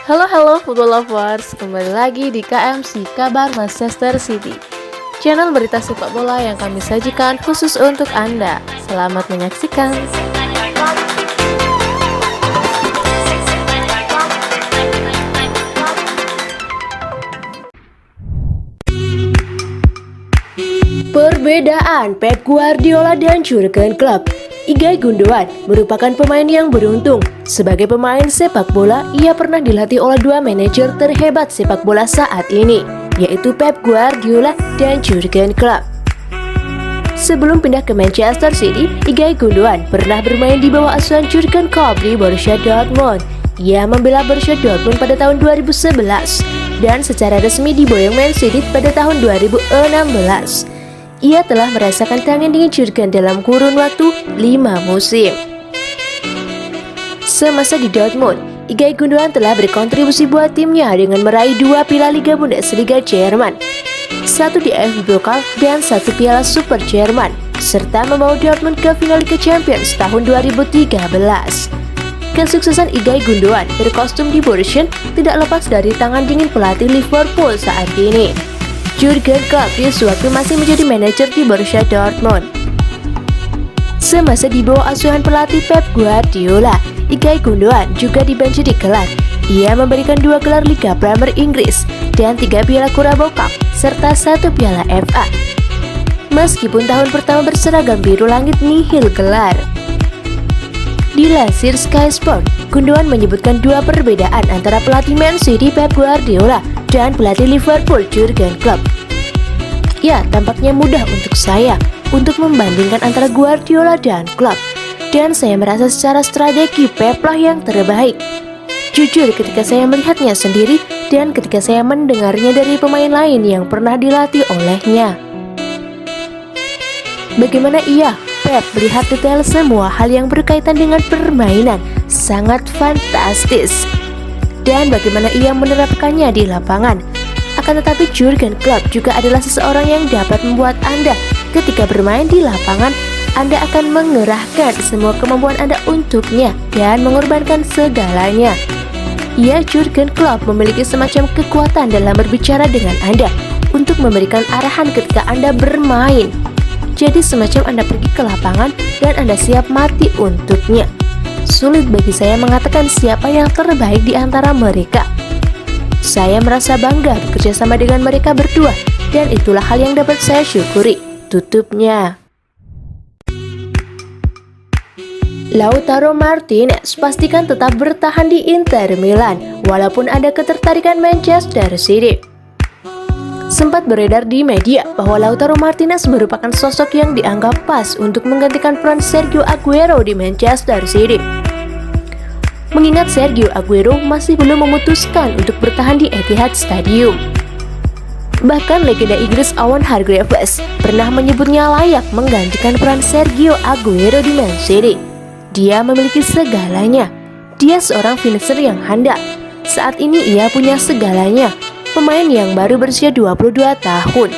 Halo football lovers, kembali lagi di KMC Kabar Manchester City, channel berita sepak bola yang kami sajikan khusus untuk Anda. Selamat menyaksikan. Perbedaan Pep Guardiola dan Jurgen Klopp. Ilkay Gundogan merupakan pemain yang beruntung. Sebagai pemain sepak bola, ia pernah dilatih oleh dua manajer terhebat sepak bola saat ini, yaitu Pep Guardiola dan Jurgen Klopp. Sebelum pindah ke Manchester City, Ilkay Gundogan pernah bermain di bawah asuhan Jurgen Klopp di Borussia Dortmund. Ia membela Borussia Dortmund pada tahun 2011 dan secara resmi diboyong Man City pada tahun 2016. Ia telah merasakan tangan dingin Jurgen dalam kurun waktu 5 musim. Semasa di Dortmund, Ilkay Gundogan telah berkontribusi buat timnya dengan meraih 2 piala Liga Bundesliga Jerman, 1 di AFC Pokal dan 1 piala Super Jerman, serta membawa Dortmund ke final Liga Champions tahun 2013. Kesuksesan Ilkay Gundogan berkostum di Borussia tidak lepas dari tangan dingin pelatih Liverpool saat ini, Jurgen Klopp, yang sewaktu masih menjadi manajer di Borussia Dortmund. Semasa di bawah asuhan pelatih Pep Guardiola, Ilkay Gundogan juga dibanjiri gelar. Ia memberikan 2 gelar Liga Premier Inggris dan 3 piala Carabao Cup serta 1 piala FA. Meskipun tahun pertama berseragam biru langit nihil gelar. Dilansir Sky Sport, Gundogan menyebutkan 2 perbedaan antara pelatih Man City Pep Guardiola dan pelatih Liverpool Jurgen Klopp. Ya, tampaknya mudah untuk saya untuk membandingkan antara Guardiola dan Klopp, dan saya merasa secara strategi Pep lah yang terbaik. Jujur, ketika saya melihatnya sendiri dan ketika saya mendengarnya dari pemain lain yang pernah dilatih olehnya. Bagaimana Pep melihat detail semua hal yang berkaitan dengan permainan, sangat fantastis. Dan bagaimana ia menerapkannya di lapangan. Akan tetapi Jurgen Klopp juga adalah seseorang yang dapat membuat Anda ketika bermain di lapangan, Anda akan mengerahkan semua kemampuan Anda untuknya dan mengorbankan segalanya. Jurgen Klopp memiliki semacam kekuatan dalam berbicara dengan Anda untuk memberikan arahan ketika Anda bermain. Jadi semacam Anda pergi ke lapangan dan Anda siap mati untuknya. Sulit bagi saya mengatakan siapa yang terbaik di antara mereka. Saya merasa bangga bekerja sama dengan mereka berdua, dan itulah hal yang dapat saya syukuri. Tutupnya. Lautaro Martinez pastikan tetap bertahan di Inter Milan, walaupun ada ketertarikan Manchester City. Sempat beredar di media bahwa Lautaro Martinez merupakan sosok yang dianggap pas untuk menggantikan peran Sergio Aguero di Manchester City. Mengingat Sergio Aguero masih belum memutuskan untuk bertahan di Etihad Stadium. Bahkan legenda Inggris Owen Hargreaves pernah menyebutnya layak menggantikan peran Sergio Aguero di Man City. Dia memiliki segalanya. Dia seorang finisher yang handal. Saat ini ia punya segalanya. Pemain yang baru berusia 22 tahun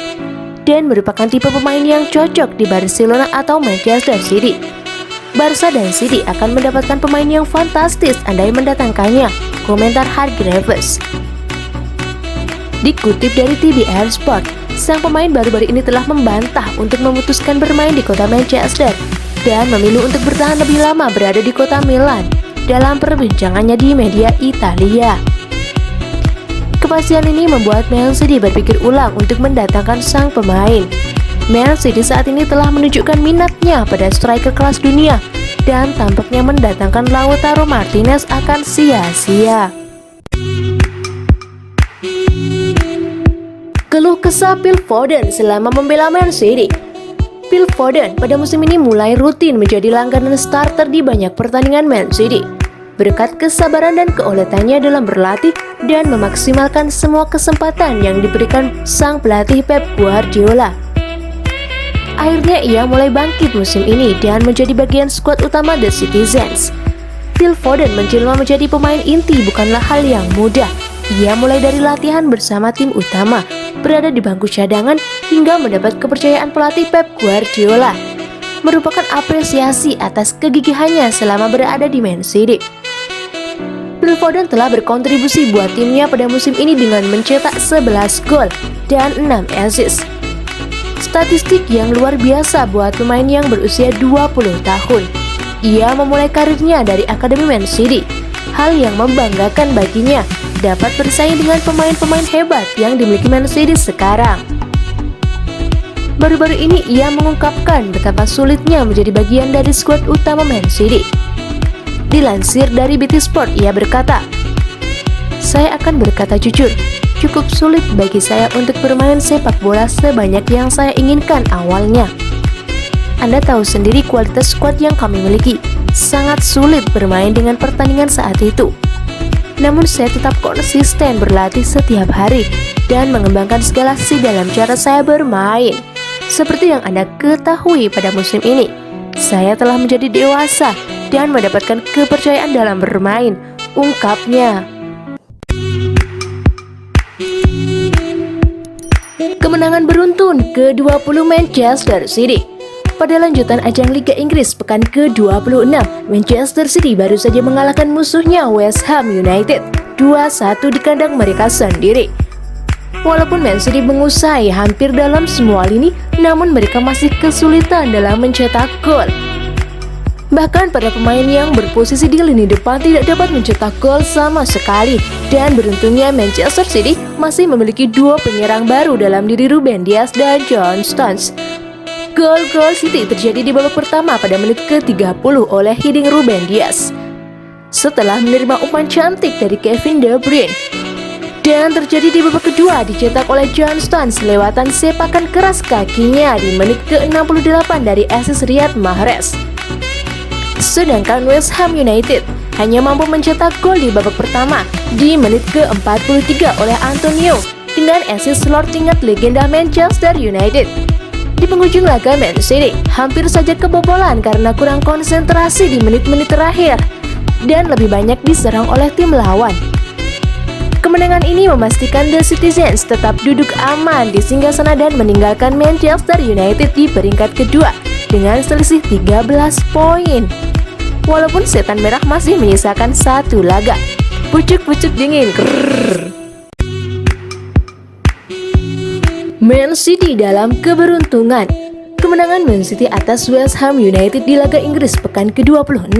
dan merupakan tipe pemain yang cocok di Barcelona atau Manchester City. Barca dan City akan mendapatkan pemain yang fantastis andai mendatangkannya, komentar Hargreaves. Dikutip dari TBR Sport, sang pemain baru-baru ini telah membantah untuk memutuskan bermain di kota Manchester dan memilih untuk bertahan lebih lama berada di kota Milan dalam perbincangannya di media Italia. Kepastian ini membuat Man City berpikir ulang untuk mendatangkan sang pemain. Man City saat ini telah menunjukkan minatnya pada striker kelas dunia dan tampaknya mendatangkan Lautaro Martinez akan sia-sia. Keluh kesah Phil Foden selama membela Man City. Phil Foden pada musim ini mulai rutin menjadi langganan starter di banyak pertandingan Man City, berkat kesabaran dan keuletannya dalam berlatih dan memaksimalkan semua kesempatan yang diberikan sang pelatih Pep Guardiola. Akhirnya ia mulai bangkit musim ini dan menjadi bagian skuad utama The Citizens. Phil Foden menjelma menjadi pemain inti bukanlah hal yang mudah. Ia mulai dari latihan bersama tim utama, berada di bangku cadangan hingga mendapat kepercayaan pelatih Pep Guardiola. Merupakan apresiasi atas kegigihannya selama berada di Man City. Phil Foden telah berkontribusi buat timnya pada musim ini dengan mencetak 11 gol dan 6 assist. Statistik yang luar biasa buat pemain yang berusia 20 tahun. Ia memulai karirnya dari Akademi Man City. Hal yang membanggakan baginya, dapat bersaing dengan pemain-pemain hebat yang dimiliki Man City sekarang. Baru-baru ini ia mengungkapkan betapa sulitnya menjadi bagian dari skuad utama Man City. Dilansir dari BT Sport, ia berkata, "Saya akan berkata jujur, cukup sulit bagi saya untuk bermain sepak bola sebanyak yang saya inginkan awalnya. Anda tahu sendiri kualitas skuad yang kami miliki, sangat sulit bermain dengan pertandingan saat itu. Namun saya tetap konsisten berlatih setiap hari dan mengembangkan segala sisi dalam cara saya bermain. Seperti yang Anda ketahui pada musim ini, saya telah menjadi dewasa dan mendapatkan kepercayaan dalam bermain," ungkapnya. Kemenangan beruntun ke-20 Manchester City. Pada lanjutan ajang Liga Inggris pekan ke-26, Manchester City baru saja mengalahkan musuhnya West Ham United 2-1 di kandang mereka sendiri. Walaupun Man City mengusai hampir dalam semua lini, namun mereka masih kesulitan dalam mencetak gol. Bahkan para pemain yang berposisi di lini depan tidak dapat mencetak gol sama sekali. Dan beruntungnya Manchester City masih memiliki dua penyerang baru dalam diri Ruben Dias dan John Stones. Gol City terjadi di babak pertama pada menit ke-30 oleh heading Ruben Dias setelah menerima umpan cantik dari Kevin De Bruyne. Dan terjadi di babak kedua dicetak oleh John Stones lewatan sepakan keras kakinya di menit ke-68 dari assist Riyad Mahrez. Sedangkan West Ham United hanya mampu mencetak gol di babak pertama di menit ke-43 oleh Antonio dengan assist Lord tingkat legenda Manchester United. Di penghujung laga, Man City hampir saja kebobolan karena kurang konsentrasi di menit-menit terakhir dan lebih banyak diserang oleh tim lawan. Kemenangan ini memastikan The Citizens tetap duduk aman di singgasana dan meninggalkan Manchester United di peringkat kedua dengan selisih 13 poin. Walaupun setan merah masih menyisakan satu laga. Pucuk-pucuk dingin. Krrr. Man City dalam keberuntungan. Kemenangan Man City atas West Ham United di laga Inggris pekan ke-26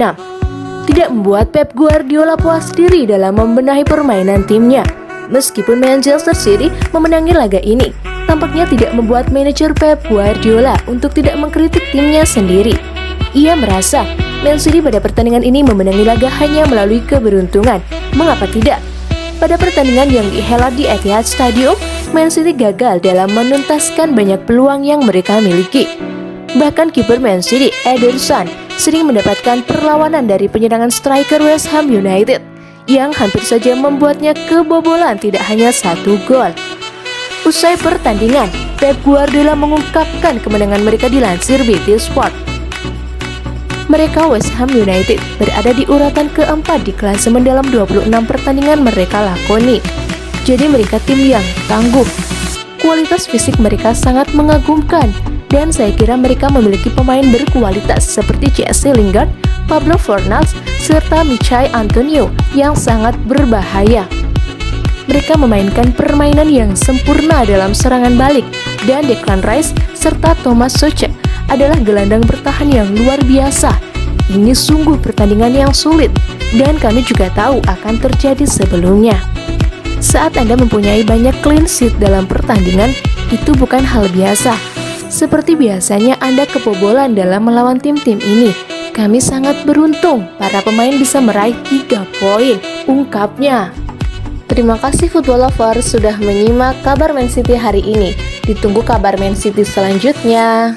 tidak membuat Pep Guardiola puas diri dalam membenahi permainan timnya. Meskipun Manchester City memenangi laga ini, tampaknya tidak membuat manajer Pep Guardiola untuk tidak mengkritik timnya sendiri. Ia merasa Man City pada pertandingan ini memenangi laga hanya melalui keberuntungan. Mengapa tidak? Pada pertandingan yang dihelat di Etihad Stadium, Man City gagal dalam menuntaskan banyak peluang yang mereka miliki. Bahkan kiper Man City, Ederson, sering mendapatkan perlawanan dari penyerangan striker West Ham United yang hampir saja membuatnya kebobolan tidak hanya satu gol. Usai pertandingan, Pep Guardiola mengungkapkan kemenangan mereka dilansir BT Sport. Mereka West Ham United berada di urutan keempat di klasemen dalam 26 pertandingan mereka lakoni. Jadi mereka tim yang tangguh. Kualitas fisik mereka sangat mengagumkan. Dan saya kira mereka memiliki pemain berkualitas seperti Jesse Lingard, Pablo Fornals, serta Michay Antonio yang sangat berbahaya. Mereka memainkan permainan yang sempurna dalam serangan balik, dan Declan Rice serta Thomas Tuchel adalah gelandang bertahan yang luar biasa. Ini sungguh pertandingan yang sulit, dan kami juga tahu akan terjadi sebelumnya. Saat Anda mempunyai banyak clean sheet dalam pertandingan, itu bukan hal biasa. Seperti biasanya Anda kebobolan dalam melawan tim-tim ini. Kami sangat beruntung para pemain bisa meraih 3 poin, ungkapnya. Terima kasih football lovers sudah menyimak kabar Man City hari ini. Ditunggu kabar Man City selanjutnya.